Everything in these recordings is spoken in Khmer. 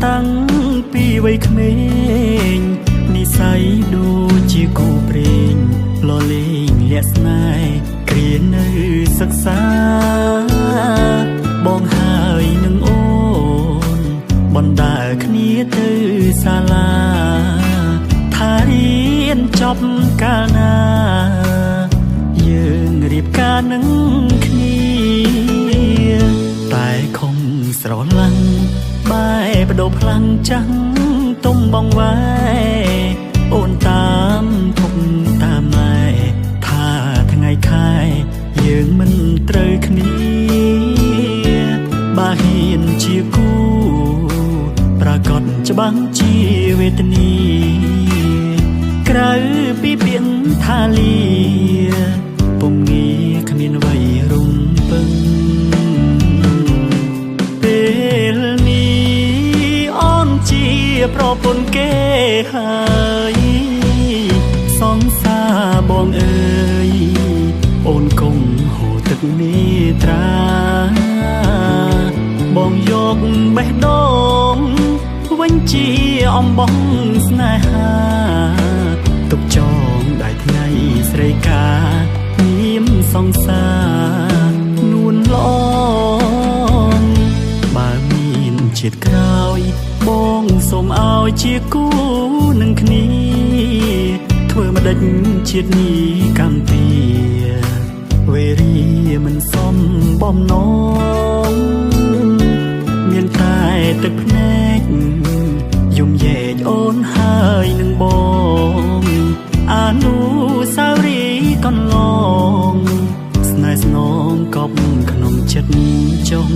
តាំងពីវ័យក្មេងនិស័យដូចជាគូព្រេងលលេងលាក់ស្នេហ៍គ្រានៅសិក្សាបងហើយនឹងអូនបណ្ដើរគ្នាទៅសាលាថារៀនចប់កាលណាយើងរៀបការនឹងគ្នាតែខំស្រឡាញ់បែបដូរផ្លាំងចាំងទុំបងវ៉ែអូនតាមពុកតាមម៉ែថាថ្ងៃខែយើងមិនត្រូវគ្នាបើហ៊ានជាគូប្រកាសច្បាស់ជាវេទនាក្រៅពីពាក្យថាលាពុំងាគ្មានអ្វីរំពឹងពេលនេះអូនជាប្រពន្ធគេហើយសងសាបងអើយអូនគង់ហូរទឹកមេត្រាបងយកបេះដូងវិញជាអំបងស្នេហាទុកចងដៃថ្ងៃស្រីកានាមសងសានួនល្អបើមានជាតិក្រោយបងសូមឲ្យជាគូនឹងគ្នាធ្វើម្ដេចជាតិនេះកម្មពីវេរីមិនសមបំណងមានតែទឹកភ្នែកយំយែកអូនហើយនឹងបងអនុស្សាវរីយ៍កន្លងស្នេហ៍ស្នងកប់ក្នុងចិត្តចុង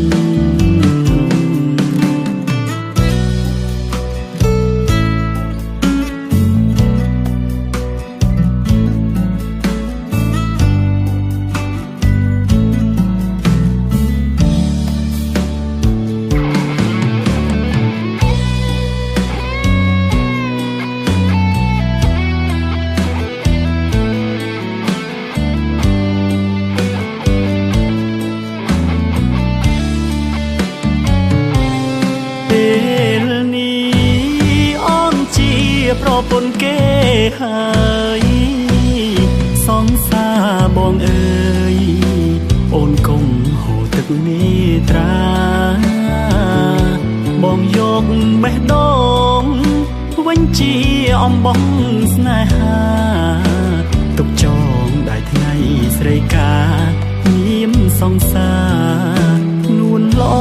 ប្រពន្ធគេហើយសងសាបងអើយអូនគង់ហូរទឹកមេត្រាបងយកបេះដូងវិញជាអំបងស្នេហាទុកចងដៃថ្ងៃស្រីកានាមសងសានួនល្អ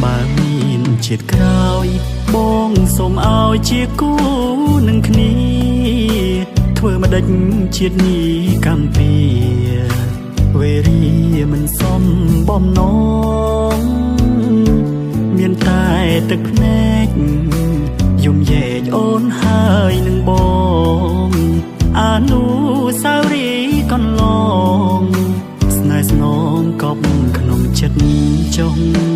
បើមានជាតិក្រោយបងសូមឲ្យជាគូនឹងគ្នាធ្វើម្ដេចជាតិនេះកម្មពីវេរីមិនសមបំណងមានតែទឹកភ្នែកយំយែកអូនហើយនឹងបងអនុស្សាវរីយ៍កន្លងស្នេហ៍ស្នងកប់ក្នុងចិត្តចុង